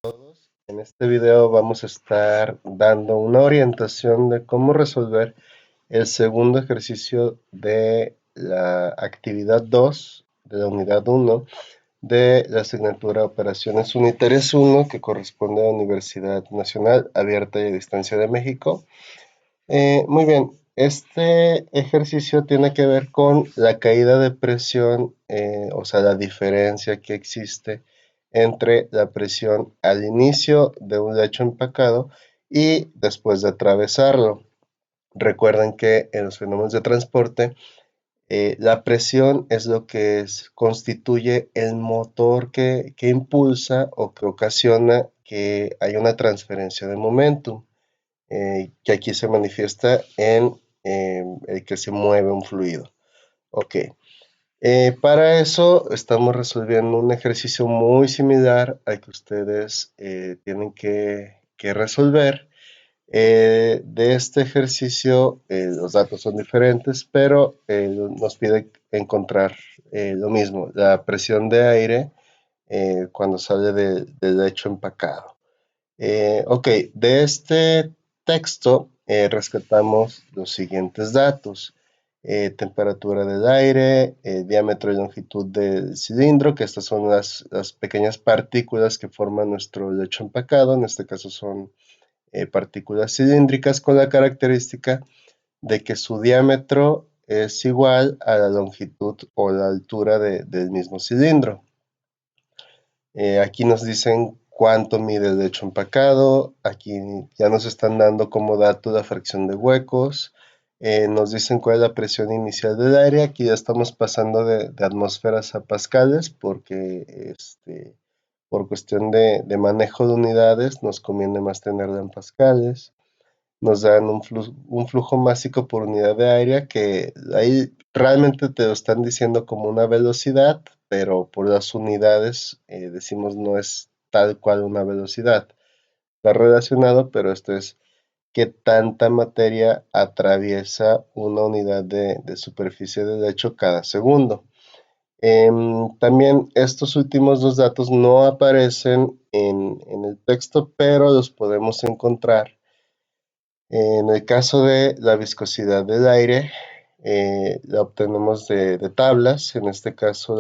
En este video vamos a estar dando una orientación de cómo resolver el segundo ejercicio de la actividad 2 de la unidad 1 de la asignatura Operaciones Unitarias 1 que corresponde a la Universidad Nacional Abierta y a Distancia de México. Muy bien, este ejercicio tiene que ver con la caída de presión, o sea, la diferencia que existe entre la presión al inicio de un lecho empacado y después de atravesarlo. Recuerden que en los fenómenos de transporte, la presión es lo que constituye el motor que impulsa o que ocasiona que haya una transferencia de momentum, que aquí se manifiesta en el que se mueve un fluido. Ok. Para eso estamos resolviendo un ejercicio muy similar al que ustedes tienen que resolver. De este ejercicio los datos son diferentes, pero nos pide encontrar lo mismo, la presión de aire cuando sale del lecho empacado. Ok, de este texto rescatamos los siguientes datos. Temperatura del aire, diámetro y longitud del cilindro, que estas son las pequeñas partículas que forman nuestro lecho empacado. En este caso son partículas cilíndricas con la característica de que su diámetro es igual a la longitud o la altura del mismo cilindro. Aquí nos dicen cuánto mide el lecho empacado, aquí ya nos están dando como dato la fracción de huecos, nos dicen cuál es la presión inicial del aire, aquí ya estamos pasando de atmósferas a pascales porque por cuestión de manejo de unidades nos conviene más tenerla en pascales. Nos dan un flujo másico por unidad de aire que ahí realmente te lo están diciendo como una velocidad, pero por las unidades decimos no es tal cual una velocidad. Está relacionado, pero esto es qué tanta materia atraviesa una unidad de superficie del lecho cada segundo. También estos últimos dos datos no aparecen en el texto, pero los podemos encontrar en el caso de la viscosidad del aire, la obtenemos de tablas. En este caso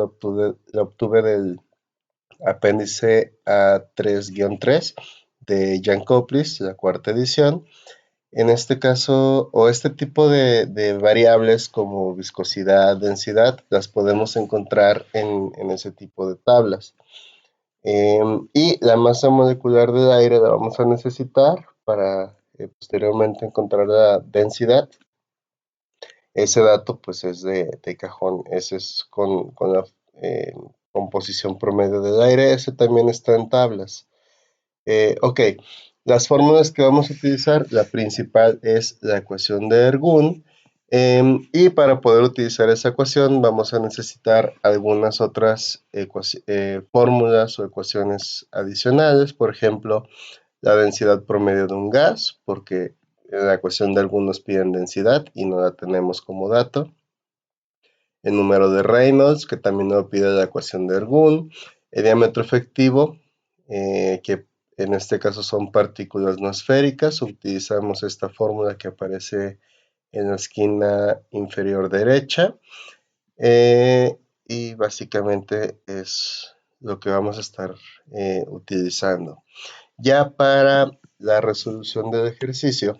la obtuve del apéndice A3-3 de Jan Koplis, la cuarta edición. En este caso, o este tipo de variables como viscosidad, densidad, las podemos encontrar en ese tipo de tablas. Y la masa molecular del aire la vamos a necesitar para posteriormente encontrar la densidad. Ese dato pues es de cajón, ese es con la composición promedio del aire, ese también está en tablas. Ok, las fórmulas que vamos a utilizar, la principal es la ecuación de Ergun, y para poder utilizar esa ecuación vamos a necesitar algunas otras fórmulas o ecuaciones adicionales, por ejemplo, la densidad promedio de un gas, porque en la ecuación de Ergun nos piden densidad y no la tenemos como dato. El número de Reynolds, que también nos lo pide la ecuación de Ergun. El diámetro efectivo, que en este caso son partículas no esféricas. Utilizamos esta fórmula que aparece en la esquina inferior derecha. Y básicamente es lo que vamos a estar utilizando. Ya para la resolución del ejercicio,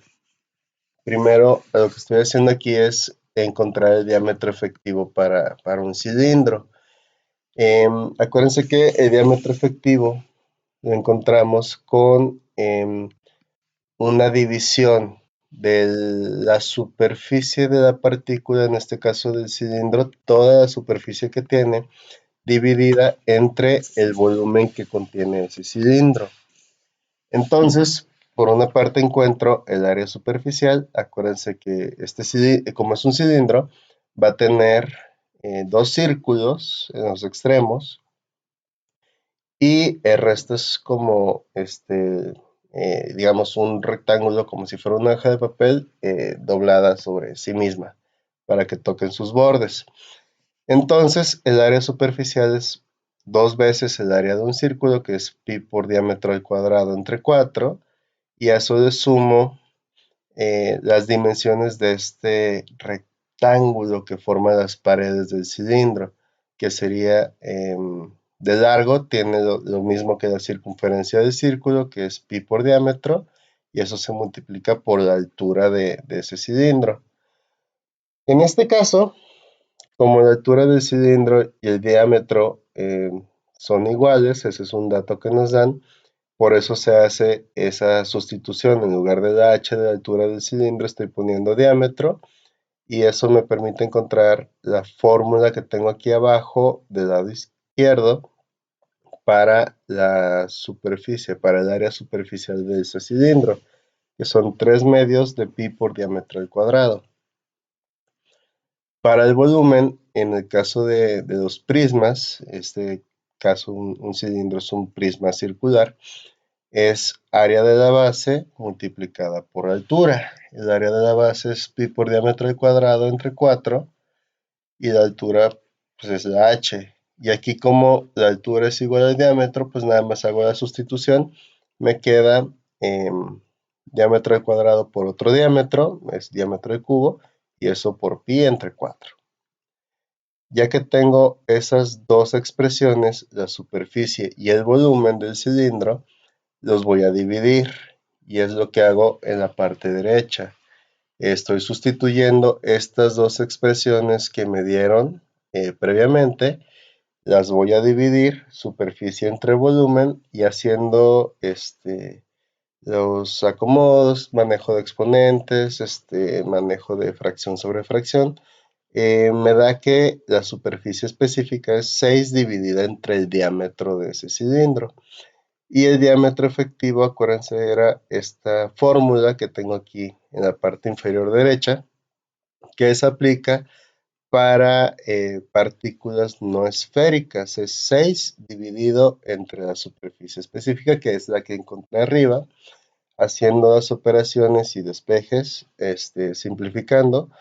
primero lo que estoy haciendo aquí es encontrar el diámetro efectivo para un cilindro. Acuérdense que el diámetro efectivo lo encontramos con una división de la superficie de la partícula, en este caso del cilindro, toda la superficie que tiene, dividida entre el volumen que contiene ese cilindro. Entonces, por una parte encuentro el área superficial. Acuérdense que como es un cilindro, va a tener dos círculos en los extremos y el resto es como, digamos, un rectángulo, como si fuera una hoja de papel doblada sobre sí misma para que toquen sus bordes. Entonces, el área superficial es 2 veces el área de un círculo, que es pi por diámetro al cuadrado entre 4, y a eso le sumo las dimensiones de este rectángulo que forma las paredes del cilindro, que sería de largo, tiene lo mismo que la circunferencia del círculo, que es pi por diámetro, y eso se multiplica por la altura de ese cilindro. En este caso, como la altura del cilindro y el diámetro son iguales, ese es un dato que nos dan, por eso se hace esa sustitución. En lugar de la h de la altura del cilindro, estoy poniendo diámetro, y eso me permite encontrar la fórmula que tengo aquí abajo del lado izquierdo para la superficie, para el área superficial de ese cilindro, que son 3 medios de pi por diámetro al cuadrado. Para el volumen, en el caso de los prismas, este caso un cilindro es un prisma circular, es área de la base multiplicada por altura. El área de la base es pi por diámetro al cuadrado entre 4, y la altura pues es la h. Y aquí, como la altura es igual al diámetro, pues nada más hago la sustitución. Me queda diámetro al cuadrado por otro diámetro, es diámetro del cubo, y eso por pi entre 4. Ya que tengo esas dos expresiones, la superficie y el volumen del cilindro, los voy a dividir, y es lo que hago en la parte derecha. Estoy sustituyendo estas dos expresiones que me dieron previamente, las voy a dividir, superficie entre volumen, y haciendo los acomodos, manejo de exponentes, manejo de fracción sobre fracción, me da que la superficie específica es 6 dividida entre el diámetro de ese cilindro. Y el diámetro efectivo, acuérdense, era esta fórmula que tengo aquí en la parte inferior derecha, que se aplica para partículas no esféricas. Es 6 dividido entre la superficie específica, que es la que encontré arriba, haciendo las operaciones y despejes, simplificando.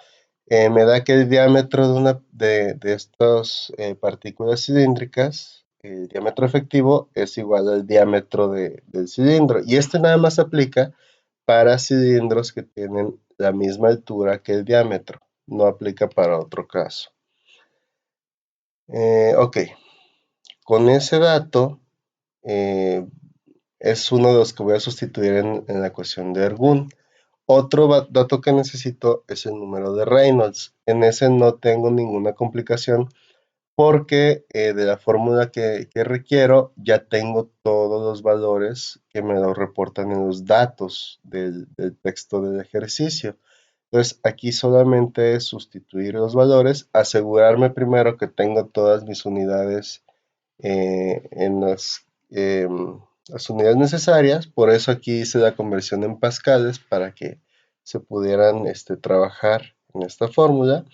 Me da que el diámetro de estas partículas cilíndricas, el diámetro efectivo, es igual al diámetro del cilindro. Y nada más aplica para cilindros que tienen la misma altura que el diámetro. No aplica para otro caso. Ok, con ese dato es uno de los que voy a sustituir en la ecuación de Ergun. Otro dato que necesito es el número de Reynolds. En ese no tengo ninguna complicación, porque de la fórmula que requiero ya tengo todos los valores que me lo reportan en los datos del texto del ejercicio. Entonces aquí solamente es sustituir los valores, asegurarme primero que tengo todas mis unidades en las unidades necesarias. Por eso aquí hice la conversión en pascales, para que se pudieran trabajar en esta fórmula,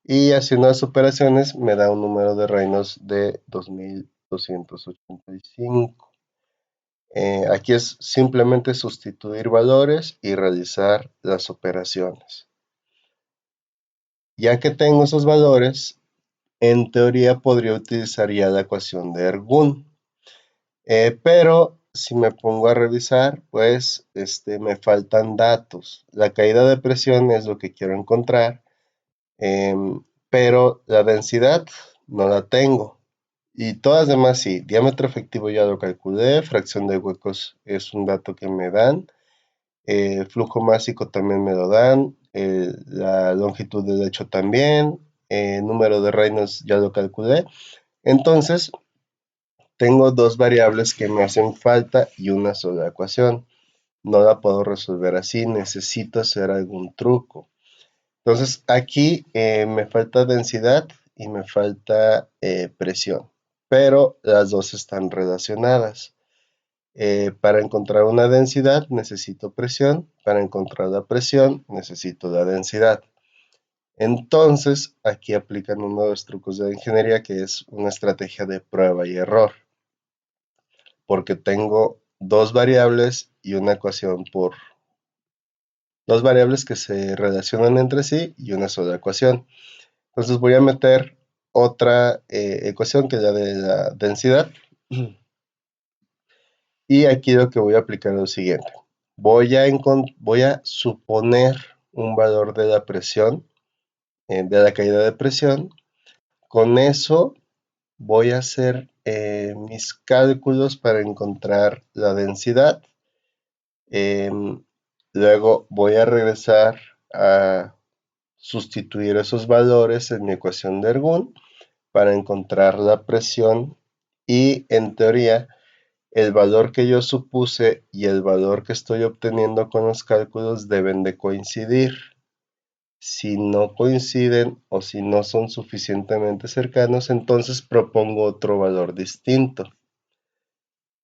y haciendo las operaciones me da un número de Reynolds de 2285. Aquí es simplemente sustituir valores y realizar las operaciones. Ya que tengo esos valores, en teoría podría utilizar ya la ecuación de Ergun. Pero si me pongo a revisar, pues me faltan datos. La caída de presión es lo que quiero encontrar, pero la densidad no la tengo. Y todas las demás sí. Diámetro efectivo ya lo calculé, fracción de huecos es un dato que me dan, flujo másico también me lo dan, la longitud del lecho también, número de Reynolds ya lo calculé. Entonces, tengo dos variables que me hacen falta y una sola ecuación. No la puedo resolver así, necesito hacer algún truco. Entonces aquí me falta densidad y me falta presión, pero las dos están relacionadas. Para encontrar una densidad necesito presión, para encontrar la presión necesito la densidad. Entonces aquí aplican uno de los trucos de la ingeniería, que es una estrategia de prueba y error, porque tengo dos variables y una ecuación por dos variables que se relacionan entre sí y una sola ecuación. Entonces voy a meter otra ecuación, que es la de la densidad. Y aquí lo que voy a aplicar es lo siguiente. Voy a suponer un valor de la presión, de la caída de presión. Con eso voy a hacer mis cálculos para encontrar la densidad. Luego voy a regresar a sustituir esos valores en mi ecuación de Ergun para encontrar la presión, y en teoría el valor que yo supuse y el valor que estoy obteniendo con los cálculos deben de coincidir. Si no coinciden o si no son suficientemente cercanos, entonces propongo otro valor distinto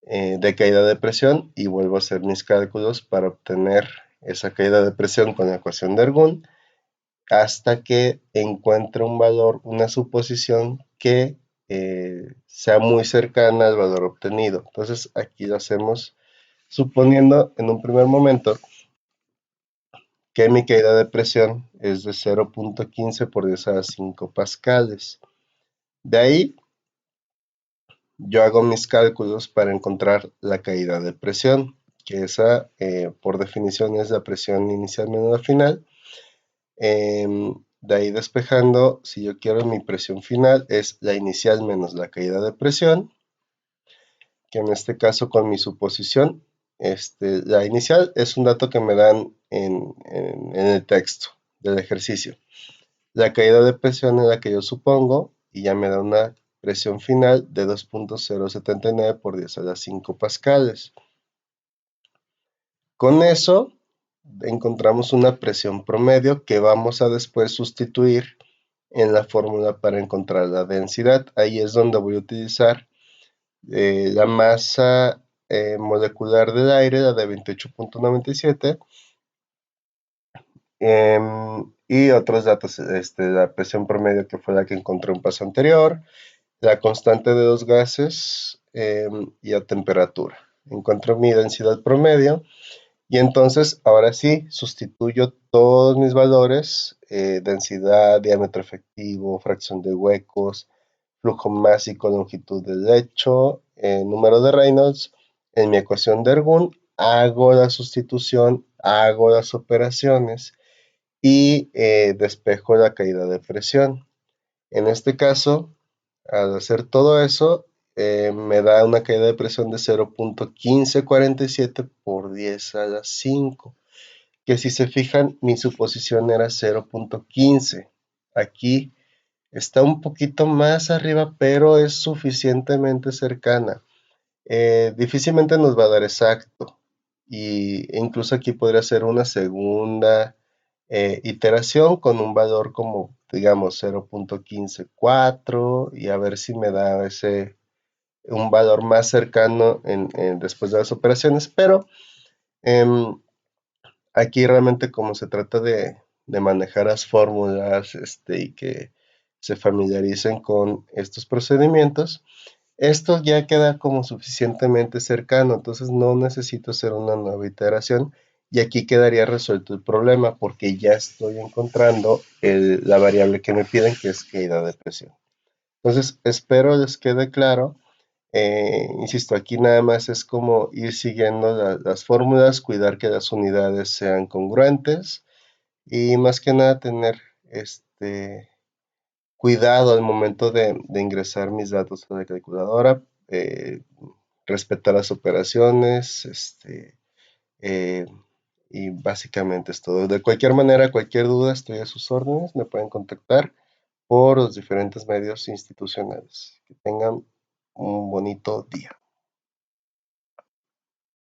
de caída de presión y vuelvo a hacer mis cálculos para obtener esa caída de presión con la ecuación de Ergun hasta que encuentre un valor, una suposición que sea muy cercana al valor obtenido. Entonces aquí lo hacemos suponiendo en un primer momento que mi caída de presión es de 0.15 por 10 a la 5 pascales. De ahí yo hago mis cálculos para encontrar la caída de presión, que esa por definición es la presión inicial menos la final. De ahí despejando, si yo quiero mi presión final es la inicial menos la caída de presión, que en este caso con mi suposición, la inicial es un dato que me dan en el texto del ejercicio. La caída de presión es la que yo supongo y ya me da una presión final de 2.079 por 10 a la 5 pascales. Con eso encontramos una presión promedio que vamos a después sustituir en la fórmula para encontrar la densidad. Ahí es donde voy a utilizar la masa molecular del aire, la de 28.97, y otros datos, la presión promedio que fue la que encontré en un paso anterior, la constante de los gases y la temperatura. Encuentro mi densidad promedio y entonces ahora sí sustituyo todos mis valores, densidad, diámetro efectivo, fracción de huecos, flujo másico, longitud del lecho, número de Reynolds, en mi ecuación de Ergun, hago la sustitución, hago las operaciones y despejo la caída de presión. En este caso, al hacer todo eso, me da una caída de presión de 0.1547 por 10 a la 5, que si se fijan, mi suposición era 0.15. Aquí está un poquito más arriba, pero es suficientemente cercana. Difícilmente nos va a dar exacto. E incluso aquí podría ser una segunda iteración con un valor como, digamos, 0.154 y a ver si me da un valor más cercano después de las operaciones. Pero aquí realmente como se trata de manejar las fórmulas y que se familiaricen con estos procedimientos, esto ya queda como suficientemente cercano, entonces no necesito hacer una nueva iteración y aquí quedaría resuelto el problema porque ya estoy encontrando la variable que me piden, que es caída de presión. Entonces espero les quede claro. Insisto, aquí nada más es como ir siguiendo las fórmulas, cuidar que las unidades sean congruentes y más que nada tener cuidado al momento de ingresar mis datos a la calculadora, respetar las operaciones, eh, y básicamente es todo. De cualquier manera, cualquier duda, estoy a sus órdenes, me pueden contactar por los diferentes medios institucionales. Que tengan un bonito día.